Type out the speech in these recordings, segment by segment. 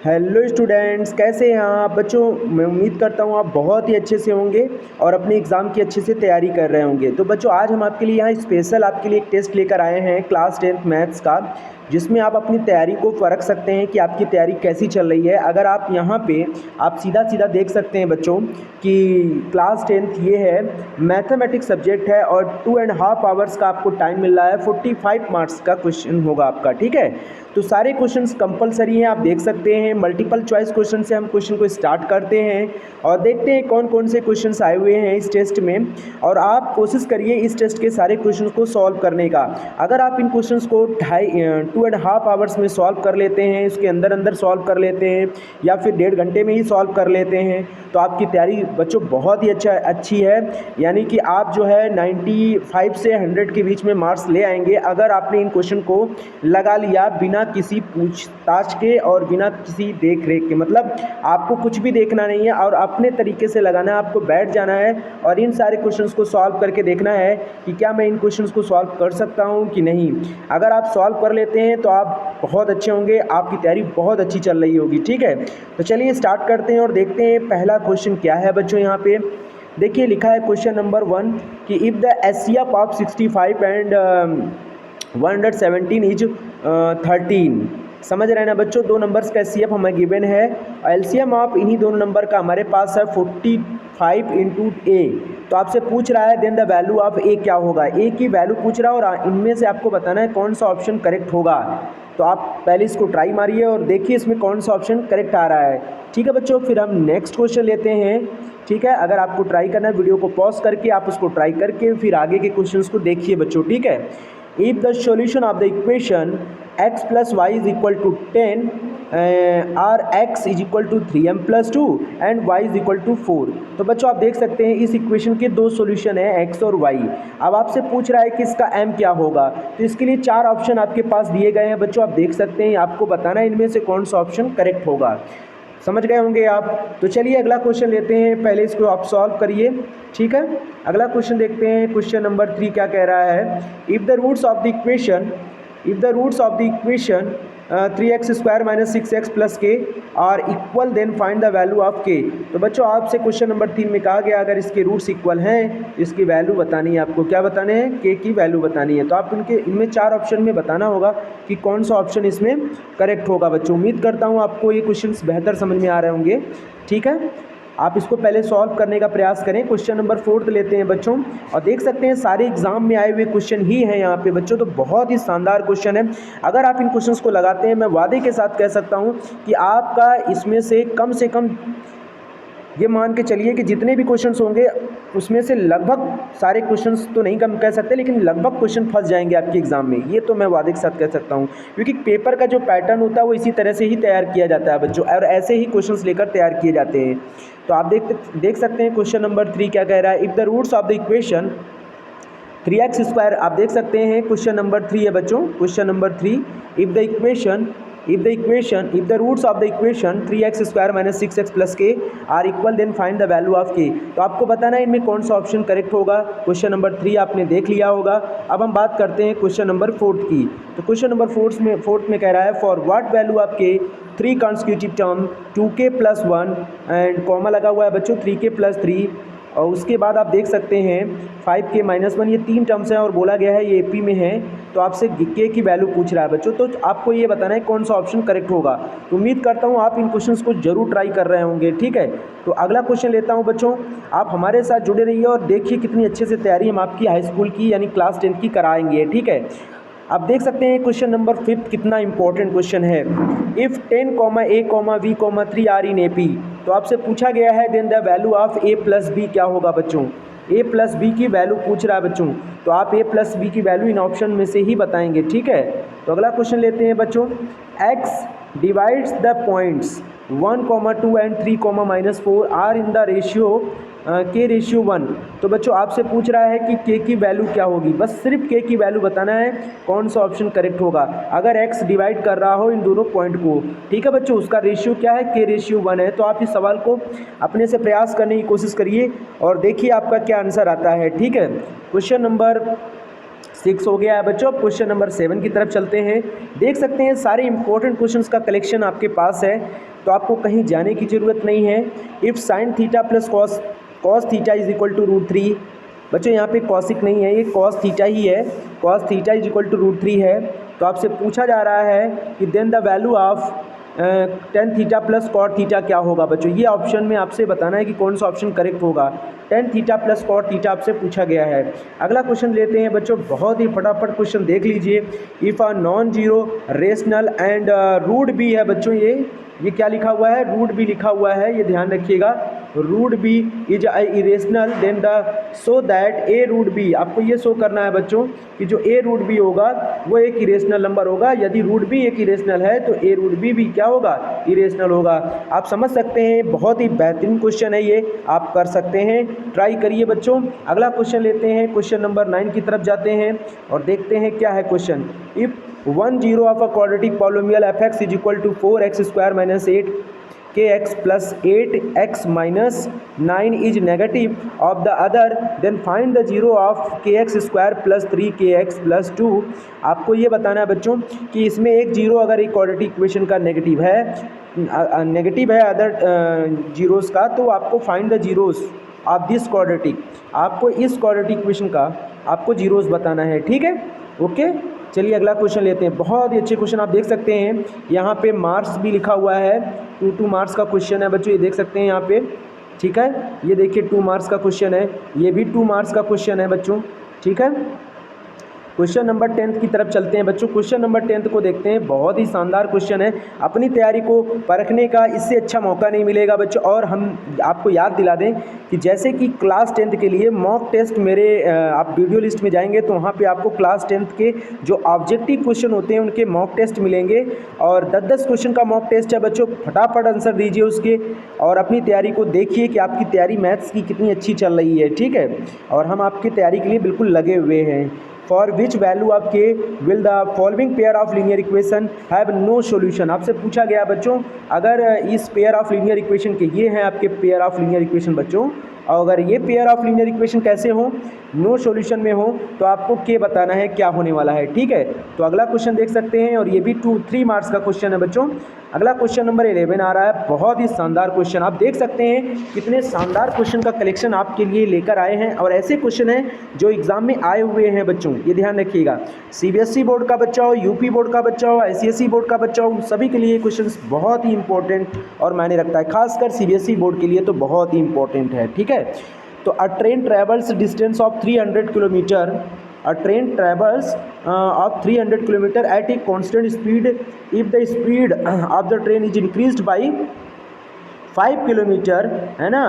Hello students, कैसे हैं आप बच्चों। मैं उम्मीद करता हूँ आप बहुत ही अच्छे से होंगे और अपने एग्ज़ाम की अच्छे से तैयारी कर रहे होंगे। तो बच्चों, आज हम आपके लिए यहाँ स्पेशल आपके लिए एक टेस्ट लेकर आए हैं क्लास 10th मैथ्स का, जिसमें आप अपनी तैयारी को परख सकते हैं कि आपकी तैयारी कैसी चल रही है। अगर आप यहाँ पे आप सीधा सीधा देख सकते हैं बच्चों कि क्लास 10th ये है, मैथमेटिक्स सब्जेक्ट है और 2.5 आवर्स का आपको टाइम मिल रहा है। 45 मार्क्स का क्वेश्चन होगा आपका, ठीक है। तो सारे क्वेश्चंस कंपलसरी हैं, आप देख सकते हैं। मल्टीपल चॉइस क्वेश्चन से हम क्वेश्चन को स्टार्ट करते हैं और देखते हैं कौन कौन से क्वेश्चंस आए हुए हैं इस टेस्ट में। और आप कोशिश करिए इस टेस्ट के सारे क्वेश्चंस को सॉल्व करने का। अगर आप इन क्वेश्चंस को 2.5 आवर्स में सॉल्व कर लेते हैं, इसके अंदर अंदर सॉल्व कर लेते हैं या फिर 1.5 घंटे में ही सॉल्व कर लेते हैं, तो आपकी तैयारी बच्चों बहुत ही अच्छी है। यानी कि आप जो है 95 से 100 के बीच में मार्क्स ले आएंगे अगर आपने इन क्वेश्चन को लगा लिया बिना किसी पूछताछ के और बिना किसी देख रेख के। मतलब आपको कुछ भी देखना नहीं है और अपने तरीके से लगाना है, आपको बैठ जाना है और इन सारे क्वेश्चंस को सॉल्व करके देखना है कि क्या मैं इन क्वेश्चंस को सॉल्व कर सकता हूं कि नहीं। अगर आप सॉल्व कर लेते हैं तो आप बहुत अच्छे होंगे, आपकी तैयारी बहुत अच्छी चल रही होगी, ठीक है। तो चलिए स्टार्ट करते हैं और देखते हैं पहला क्वेश्चन क्या है बच्चों। यहाँ पे देखिए लिखा है क्वेश्चन नंबर 1 कि if the HCF of 65 and 117 is 13। समझ रहे हैं ना बच्चों, दो नंबर्स का एचसीएफ हमें गिवन है, एलसीएम ऑफ इन्हीं दोनों नंबर का हमारे पास है 45 इंटू ए। तो आपसे पूछ रहा है देन द वैल्यू ऑफ ए क्या होगा। ए की वैल्यू पूछ रहा है और इनमें से आपको बताना है कौन सा ऑप्शन करेक्ट होगा। तो आप पहले इसको ट्राई मारिए और देखिए इसमें कौन सा ऑप्शन करेक्ट आ रहा है, ठीक है बच्चों। फिर हम नेक्स्ट क्वेश्चन लेते हैं, ठीक है। अगर आपको ट्राई करना है वीडियो को पॉज करके आप उसको ट्राई करके फिर आगे के क्वेश्चंस को देखिए बच्चों, ठीक है। If the solution of the equation x plus y is equal to 10 और x is equal to 3m plus 2 and y is equal to 4। तो बच्चों आप देख सकते हैं इस इक्वेशन के दो सॉल्यूशन है x और y। अब आपसे पूछ रहा है कि इसका m क्या होगा। तो इसके लिए 4 ऑप्शन आपके पास दिए गए हैं बच्चों, आप देख सकते हैं। आपको बताना है इनमें से कौन सा ऑप्शन करेक्ट होगा। समझ गए होंगे आप। तो चलिए अगला क्वेश्चन लेते हैं, पहले इसको आप सॉल्व करिए, ठीक है। अगला क्वेश्चन देखते हैं, क्वेश्चन नंबर 3 क्या कह रहा है। If the roots of the equation 3x square minus 6x plus K are equal then find the value of K. तो बच्चों आपसे क्वेश्चन नंबर 3 में कहा गया अगर इसके रूट्स इक्वल हैं इसकी वैल्यू बतानी है। आपको क्या बताने हैं, के की वैल्यू बतानी है। तो आप इनमें 4 ऑप्शन में बताना होगा कि कौन सा ऑप्शन इसमें करेक्ट होगा बच्चों। उम्मीद करता हूँ आपको ये क्वेश्चन बेहतर समझ में आ रहे होंगे, ठीक है। आप इसको पहले सॉल्व करने का प्रयास करें। क्वेश्चन नंबर 4 लेते हैं बच्चों और देख सकते हैं सारे एग्जाम में आए हुए क्वेश्चन ही हैं यहाँ पे बच्चों। तो बहुत ही शानदार क्वेश्चन है। अगर आप इन क्वेश्चंस को लगाते हैं मैं वादे के साथ कह सकता हूँ कि आपका इसमें से कम ये मान के चलिए कि जितने भी क्वेश्चंस होंगे उसमें से लगभग सारे क्वेश्चंस तो नहीं कम कह सकते लेकिन लगभग क्वेश्चन फंस जाएंगे आपके एग्जाम में। ये तो मैं वादे के साथ कह सकता हूँ, क्योंकि पेपर का जो पैटर्न होता है वो इसी तरह से ही तैयार किया जाता है बच्चों और ऐसे ही क्वेश्चंस लेकर तैयार किए जाते हैं। तो आप देख सकते हैं क्वेश्चन नंबर 3 क्या कह रहा है। If the roots of the equation 3x square, आप देख सकते हैं क्वेश्चन नंबर 3 है बच्चों। Question number 3 if the roots of the equation 3x square minus 6x plus K are equal then find the value of K. तो आपको बताना है इनमें कौन सा ऑप्शन करेक्ट होगा। क्वेश्चन नंबर 3 आपने देख लिया होगा। अब हम बात करते हैं क्वेश्चन नंबर 4 की। तो क्वेश्चन नंबर 4 में कह रहा है फॉर व्हाट वैल्यू ऑफ के 3 consecutive term 2k plus 1 and comma लगा हुआ है बच्चों 3k प्लस 3 और उसके बाद आप देख सकते हैं 5k माइनस 1। ये 3 टर्म्स हैं और बोला गया है ये AP में है। तो आपसे के की वैल्यू पूछ रहा है बच्चों, तो आपको ये बताना है कौन सा ऑप्शन करेक्ट होगा। तो उम्मीद करता हूँ आप इन क्वेश्चंस को जरूर ट्राई कर रहे होंगे, ठीक है। तो अगला क्वेश्चन लेता हूँ बच्चों, आप हमारे साथ जुड़े रहिए और देखिए कितनी अच्छे से तैयारी हम आपकी हाई स्कूल की यानी क्लास 10 की कराएंगे, ठीक है। आप देख सकते हैं क्वेश्चन नंबर 5 कितना इंपॉर्टेंट क्वेश्चन है। If 10, a, v, 3 are in AP। तो आपसे पूछा गया है then the value of a plus b क्या होगा बच्चों। a प्लस b की वैल्यू पूछ रहा है बच्चों, तो आप a प्लस b की वैल्यू इन ऑप्शन में से ही बताएंगे, ठीक है। तो अगला क्वेश्चन लेते हैं बच्चों, x divides the points 1, 2 and 3, -4 are in the ratio k ratio 1। तो बच्चों आपसे पूछ रहा है कि k की वैल्यू क्या होगी। बस सिर्फ k की वैल्यू बताना है, कौन सा ऑप्शन करेक्ट होगा। अगर x डिवाइड कर रहा हो इन दोनों पॉइंट को, ठीक है बच्चों, उसका रेशियो क्या है, k रेशियो 1 है। तो आप इस सवाल को अपने से प्रयास करने की कोशिश करिए और देखिए आपका क्या आंसर आता है, ठीक है। क्वेश्चन नंबर 6 हो गया है बच्चों। अब क्वेश्चन नंबर 7 की तरफ चलते हैं। देख सकते हैं सारे इंपॉर्टेंट क्वेश्चंस का कलेक्शन आपके पास है, तो आपको कहीं जाने की ज़रूरत नहीं है। If sine theta plus cos theta is equal to √3। बच्चों यहाँ पे कॉसिक नहीं है, ये कॉस थीटा ही है। Cos theta is equal to √3 है। तो आपसे पूछा जा रहा है कि then the value of tan theta plus cot theta क्या होगा बच्चों। ये ऑप्शन में आपसे बताना है कि कौन सा ऑप्शन करेक्ट होगा। Tan theta plus cot theta आपसे पूछा गया है। अगला क्वेश्चन लेते हैं बच्चों, बहुत ही फटाफट क्वेश्चन देख लीजिए। If a non zero rational and root b है बच्चों, ये क्या लिखा हुआ है, रूट बी लिखा हुआ है, ये ध्यान रखिएगा। Root b is irrational then the so that a root b, आपको ये शो करना है बच्चों कि जो ए रूट बी होगा वो एक इरेशनल नंबर होगा। यदि रूट बी एक इरेशनल है तो ए रूट बी भी क्या होगा, इरेशनल होगा। आप समझ सकते हैं, बहुत ही बेहतरीन क्वेश्चन है ये, आप कर सकते हैं, ट्राई करिए बच्चों। अगला क्वेश्चन लेते हैं, क्वेश्चन नंबर 9 की तरफ जाते हैं और देखते हैं क्या है question. If 1 0 of a quadratic polynomial f(x) is equal to 4x² - 8kx plus 8x minus 9 is negative of the other, then find the zero of kx² plus 3kx plus 2। आपको ये बताना है बच्चों कि इसमें एक जीरो अगर एक क्वाड्रेटिक इक्वेशन का नेगेटिव है अदर जीरोस का, तो आपको find the zeros of this quadratic, आपको इस क्वाड्रेटिक इक्वेशन का आपको जीरोस बताना है, ठीक है, ओके। चलिए अगला क्वेश्चन लेते हैं। बहुत ही अच्छे क्वेश्चन आप देख सकते हैं, यहाँ पे मार्क्स भी लिखा हुआ है, 2 मार्क्स का क्वेश्चन है बच्चों, ये देख सकते हैं यहाँ पे, ठीक है। ये देखिए 2 मार्क्स का क्वेश्चन है, ये भी 2 मार्क्स का क्वेश्चन है बच्चों, ठीक है। क्वेश्चन नंबर 10 की तरफ चलते हैं बच्चों। क्वेश्चन नंबर 10 को देखते हैं, बहुत ही शानदार क्वेश्चन है। अपनी तैयारी को परखने का इससे अच्छा मौका नहीं मिलेगा बच्चों। और हम आपको याद दिला दें कि जैसे कि क्लास 10th के लिए मॉक टेस्ट मेरे आप वीडियो लिस्ट में जाएंगे तो वहाँ पे आपको क्लास 10th के जो ऑब्जेक्टिव क्वेश्चन होते हैं उनके मॉक टेस्ट मिलेंगे, और 10-10 क्वेश्चन का मॉक टेस्ट है बच्चों। फटाफट आंसर दीजिए उसके और अपनी तैयारी को देखिए कि आपकी तैयारी मैथ्स की कितनी अच्छी चल रही है, ठीक है। और हम आपकी तैयारी के लिए बिल्कुल लगे हुए हैं। For which value of k will the following pair of linear equation have no solution. आपसे पूछा गया बच्चों, अगर इस पेयर ऑफ लीनियर इक्वेशन के, ये हैं आपके पेयर ऑफ लीनियर इक्वेशन बच्चों, और अगर ये पेयर ऑफ लीनियर इक्वेशन कैसे हो, नो सॉल्यूशन में हो, तो आपको के बताना है क्या होने वाला है, ठीक है। तो अगला क्वेश्चन देख सकते हैं, और ये भी 3 मार्क्स का क्वेश्चन है बच्चों। अगला क्वेश्चन नंबर 11 आ रहा है, बहुत ही शानदार क्वेश्चन। आप देख सकते हैं कितने शानदार क्वेश्चन का कलेक्शन आपके लिए लेकर आए हैं, और ऐसे क्वेश्चन हैं जो एग्जाम में आए हुए हैं बच्चों, ये ध्यान रखिएगा। सीबीएसई बोर्ड का बच्चा हो, यूपी बोर्ड का बच्चा हो, आईसीएसई बोर्ड का बच्चा हो, सभी के लिए क्वेश्चन बहुत ही इंपॉर्टेंट और मायने रखता है, खासकर सीबीएसई बोर्ड के लिए तो बहुत ही इंपॉर्टेंट है, ठीक है। तो अ train travels distance of 300 kilometre, a train travels of 300 km at a constant speed if the speed of the train is increased by 5 kilometre, है ना,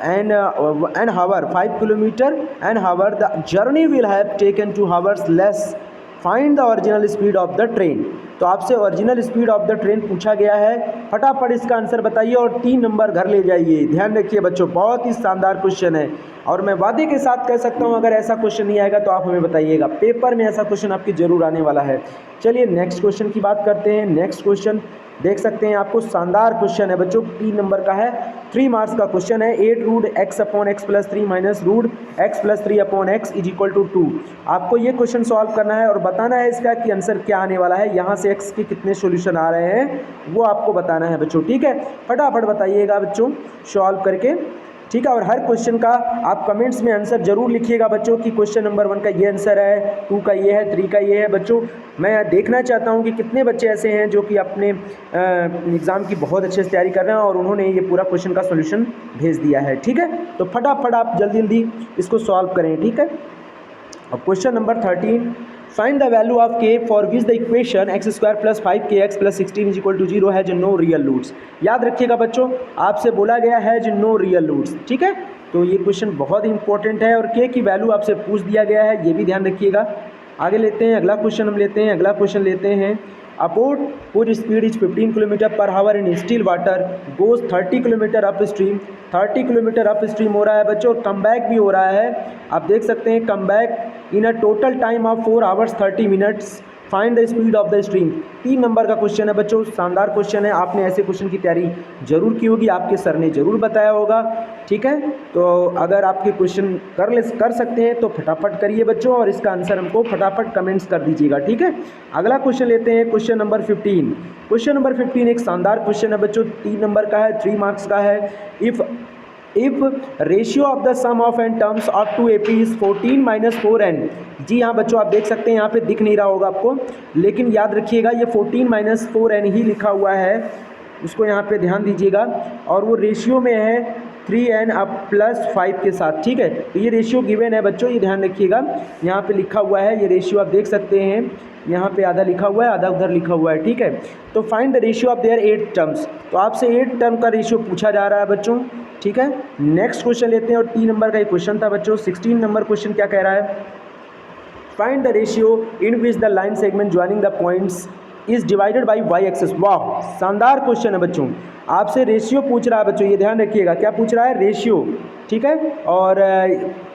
and hour 5 kilometre and hour, the journey will have taken 2 hours less, find the original speed of the train. तो आपसे original speed of the train पूछा गया है, फटाफट इसका answer बताइए और 3 नंबर घर ले जाइए। ध्यान रखिए बच्चों, बहुत ही शानदार क्वेश्चन है, और मैं वादे के साथ कह सकता हूं अगर ऐसा क्वेश्चन नहीं आएगा तो आप हमें बताइएगा, पेपर में ऐसा क्वेश्चन आपकी जरूर आने वाला है। चलिए नेक्स्ट क्वेश्चन की बात करते हैं। नेक्स्ट क्वेश्चन देख सकते हैं, आपको शानदार क्वेश्चन है बच्चों, 3 नंबर का है, 3 मार्क्स का क्वेश्चन है। 8 root x upon x plus 3 minus root x plus 3 upon x is equal to 2। आपको ये क्वेश्चन सॉल्व करना है और बताना है इसका कि आंसर क्या आने वाला है, यहाँ से x के कितने सॉल्यूशन आ रहे हैं वो आपको बताना है बच्चों, ठीक है। फटाफट बताइएगा बच्चों सॉल्व करके, ठीक है। और हर क्वेश्चन का आप कमेंट्स में आंसर जरूर लिखिएगा बच्चों कि क्वेश्चन नंबर 1 का ये आंसर है, 2 का ये है, 3 का ये है बच्चों। मैं देखना चाहता हूं कि कितने बच्चे ऐसे हैं जो कि अपने एग्ज़ाम की बहुत अच्छे से तैयारी कर रहे हैं और उन्होंने ये पूरा क्वेश्चन का सॉल्यूशन भेज दिया है, ठीक है। तो फटाफट आप जल्दी जल्दी इसको सॉल्व करें, ठीक है। अब question number 13, find the value of K for which the equation x² plus 5kx plus 16 is equal to 0 has no real roots. याद रखिएगा बच्चों, आपसे बोला गया हैज नो रियल रूट्स, ठीक है। तो ये क्वेश्चन बहुत ही इंपॉर्टेंट है, और के की वैल्यू आपसे पूछ दिया गया है, ये भी ध्यान रखिएगा। आगे लेते हैं, अगला क्वेश्चन हम लेते हैं। अगला क्वेश्चन लेते हैं, a boat whose speed is 15 km/h in still water goes 30 km up stream. 30 km up stream हो रहा है बच्चों, और कम बैक भी हो रहा है। आप देख सकते हैं come back in a total time of 4 hours 30 minutes find the speed of the stream. 3 number का क्वेश्चन है बच्चों, शानदार क्वेश्चन है। आपने ऐसे क्वेश्चन की तैयारी जरूर की होगी, आपके सर ने जरूर बताया होगा, ठीक है। तो अगर आपके क्वेश्चन कर सकते हैं तो फटाफट करिए बच्चों, और इसका आंसर हमको फटाफट कमेंट्स कर दीजिएगा, ठीक है। अगला क्वेश्चन लेते हैं, क्वेश्चन नंबर 15। क्वेश्चन नंबर 15 एक शानदार क्वेश्चन है बच्चों, 3 नंबर का है, 3 मार्क्स का है। If ratio of the sum of n terms of 2 AP is 14 - 4n। जी हाँ बच्चों, आप देख सकते हैं यहाँ पे दिख नहीं रहा होगा आपको, लेकिन याद रखिएगा ये 14 - 4n ही लिखा हुआ है, उसको यहाँ पे ध्यान दीजिएगा। और वो रेशियो में है 3n अब +5 के साथ, ठीक है। तो ये रेशियो गिवन है बच्चों, ये ध्यान रखिएगा, यहाँ पे लिखा हुआ है ये रेशियो, आप देख सकते हैं यहाँ पे आधा लिखा हुआ है, आधा उधर लिखा हुआ है, ठीक है। तो find the ratio of their 8 terms. तो आपसे 8 टर्म का रेशियो पूछा जा रहा है बच्चों, ठीक है। नेक्स्ट क्वेश्चन लेते हैं, और 3 नंबर का एक क्वेश्चन था बच्चों। 16 नंबर क्वेश्चन क्या कह रहा है, find the ratio in which the line segment joining the points is divided by y axis. वाह, शानदार क्वेश्चन है बच्चों, आपसे रेशियो पूछ रहा है बच्चों, ये ध्यान रखिएगा, क्या पूछ रहा है, रेशियो, ठीक है। और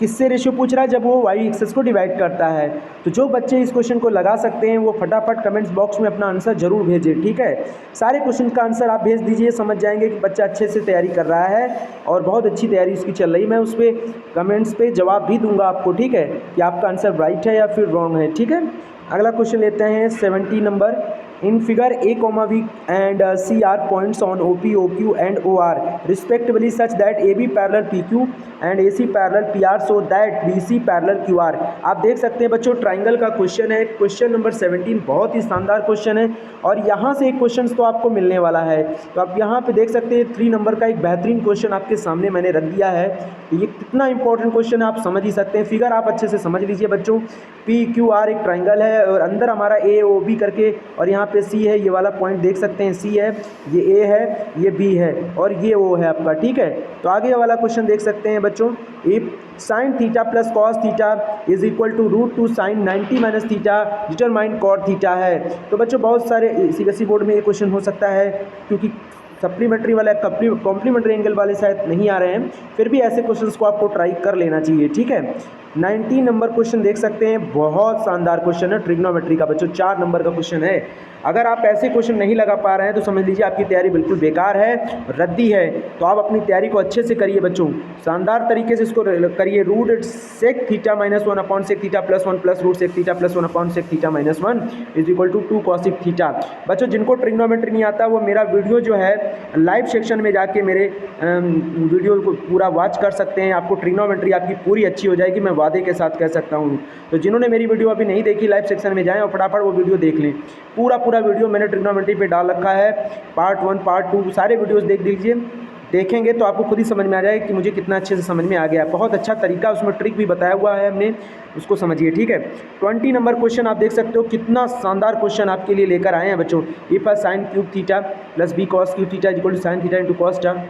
किससे रेशियो पूछ रहा है, जब वो वाई एक्सेस को डिवाइड करता है। तो जो बच्चे इस क्वेश्चन को लगा सकते हैं वो फटाफट कमेंट्स बॉक्स में अपना आंसर जरूर भेजें, ठीक है। सारे क्वेश्चन का आंसर आप भेज दीजिए, समझ जाएंगे कि बच्चा अच्छे से तैयारी कर रहा है और बहुत अच्छी तैयारी उसकी चल रही है। मैं उस पर कमेंट्स पे जवाब भी दूंगा आपको, ठीक है, कि आपका आंसर राइट है या फिर रॉन्ग है, ठीक है। अगला क्वेश्चन लेते हैं 70 number. In figure A, B and C are points on OP, OQ and OR respectively such that AB parallel PQ and AC parallel PR so that BC parallel QR। आप देख सकते हैं बच्चों ट्राइंगल का question है, question number 17, बहुत ही शानदार question है। और यहाँ से एक क्वेश्चन तो आपको मिलने वाला है, तो आप यहाँ पे देख सकते हैं 3 नंबर का एक बेहतरीन क्वेश्चन आपके सामने मैंने रख दिया है। ये कितना इंपॉर्टेंट क्वेश्चन है आप समझ ही सकते हैं। फिगर आप अच्छे से समझ लीजिए बच्चों, PQR एक ट्राइंगल है और अंदर हमारा AOB करके, और यहाँ पे C है, ये वाला पॉइंट देख सकते हैं, C है, ये A है, ये B है और ये O है आपका, ठीक है। तो आगे वाला क्वेश्चन देख सकते हैं बच्चों, if sin theta plus cos theta is equal to √2 sin 90 - theta determine cot theta है। तो बच्चों बहुत सारे CBSE बोर्ड में ये क्वेश्चन हो सकता है, क्योंकि सप्लीमेंट्री वाला कॉम्प्लीमेंट्री एंगल वाले शायद नहीं आ रहे हैं, फिर भी ऐसे क्वेश्चंस को आपको ट्राई कर लेना चाहिए, ठीक है। 19 नंबर क्वेश्चन देख सकते हैं, बहुत शानदार क्वेश्चन है, ट्रिग्नोमेट्री का बच्चों 4 नंबर का क्वेश्चन है। अगर आप ऐसे क्वेश्चन नहीं लगा पा रहे हैं तो समझ लीजिए आपकी तैयारी बिल्कुल बेकार है, रद्दी है। तो आप अपनी तैयारी को अच्छे से करिए बच्चों, शानदार तरीके से इसको करिए। √sec theta -1/sec theta +1 plus √sec theta +1/sec theta -1 is equal to 2 cosec theta. बच्चों जिनको ट्रिग्नोमेट्री नहीं आता वो मेरा वीडियो जो है लाइव सेक्शन में जाके मेरे वीडियो को पूरा वॉच कर सकते हैं, आपको ट्रिग्नोमेट्री आपकी पूरी अच्छी हो जाएगी, मैं वादे के साथ कह सकता हूँ। तो जिन्होंने मेरी वीडियो अभी नहीं देखी लाइव सेक्शन में जाएं और फटाफट वो वीडियो देख लें। पूरा वीडियो मैंने ट्रिग्नोमेट्री पे डाल रखा है, पार्ट 1 पार्ट 2 सारे वीडियोस देख लीजिए, देखेंगे तो आपको खुद ही समझ में आ जाएगा कि मुझे कितना अच्छे से समझ में आ गया। बहुत अच्छा तरीका उसमें ट्रिक भी बताया हुआ है हमने, उसको समझिए, ठीक है। 20 नंबर क्वेश्चन आप देख सकते हो, कितना शानदार क्वेश्चन आपके लिए लेकर आए हैं बच्चों। If sin cube theta plus B cos cube theta equal to sin theta into cos theta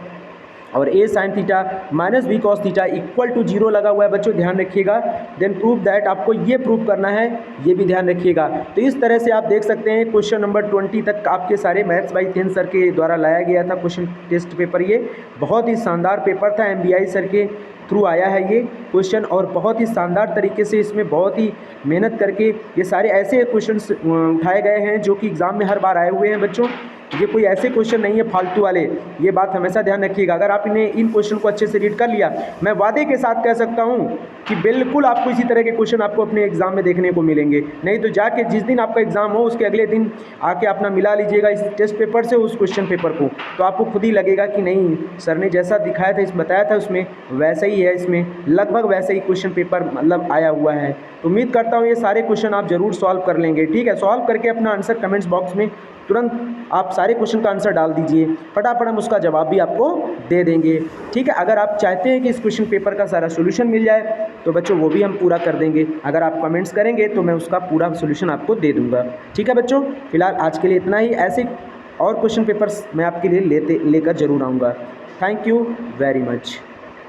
और A sin theta minus B cos theta equal to 0 लगा हुआ है बच्चों, ध्यान रखिएगा। देन प्रूव दैट, आपको ये प्रूव करना है, ये भी ध्यान रखिएगा। तो इस तरह से आप देख सकते हैं क्वेश्चन नंबर 20 तक आपके सारे मैथ्स बाई 10 सर के द्वारा लाया गया था क्वेश्चन टेस्ट पेपर। ये बहुत ही शानदार पेपर था, MBI सर के थ्रू आया है ये क्वेश्चन, और बहुत ही शानदार तरीके से इसमें बहुत ही मेहनत करके ये सारे ऐसे क्वेश्चंस उठाए गए हैं जो कि एग्ज़ाम में हर बार आए हुए हैं बच्चों। ये कोई ऐसे क्वेश्चन नहीं है फालतू वाले, ये बात हमेशा ध्यान रखिएगा। अगर आप इन क्वेश्चन को अच्छे से रीड कर लिया, मैं वादे के साथ कह सकता हूँ कि बिल्कुल आपको इसी तरह के क्वेश्चन आपको अपने एग्जाम में देखने को मिलेंगे। नहीं तो जाके जिस दिन आपका एग्जाम हो उसके अगले दिन आके अपना मिला लीजिएगा इस टेस्ट पेपर से उस क्वेश्चन पेपर को, तो आपको खुद ही लगेगा कि नहीं सर ने जैसा दिखाया था, बताया था उसमें वैसा ही है, इसमें लगभग वैसा ही क्वेश्चन पेपर मतलब आया हुआ है। तो उम्मीद करता हूँ ये सारे क्वेश्चन आप ज़रूर सॉल्व कर लेंगे, ठीक है। सॉल्व करके अपना आंसर कमेंट्स बॉक्स में तुरंत आप सारे क्वेश्चन का आंसर डाल दीजिए, फटाफट हम उसका जवाब भी आपको दे देंगे, ठीक है। अगर आप चाहते हैं कि इस क्वेश्चन पेपर का सारा सोल्यूशन मिल जाए तो बच्चों वो भी हम पूरा कर देंगे। अगर आप कमेंट्स करेंगे तो मैं उसका पूरा सोल्यूशन आपको दे दूंगा, ठीक है बच्चों। फिलहाल आज के लिए इतना ही, ऐसे और क्वेश्चन पेपर्स मैं आपके लिए लेकर ज़रूर आऊँगा। Thank you very much.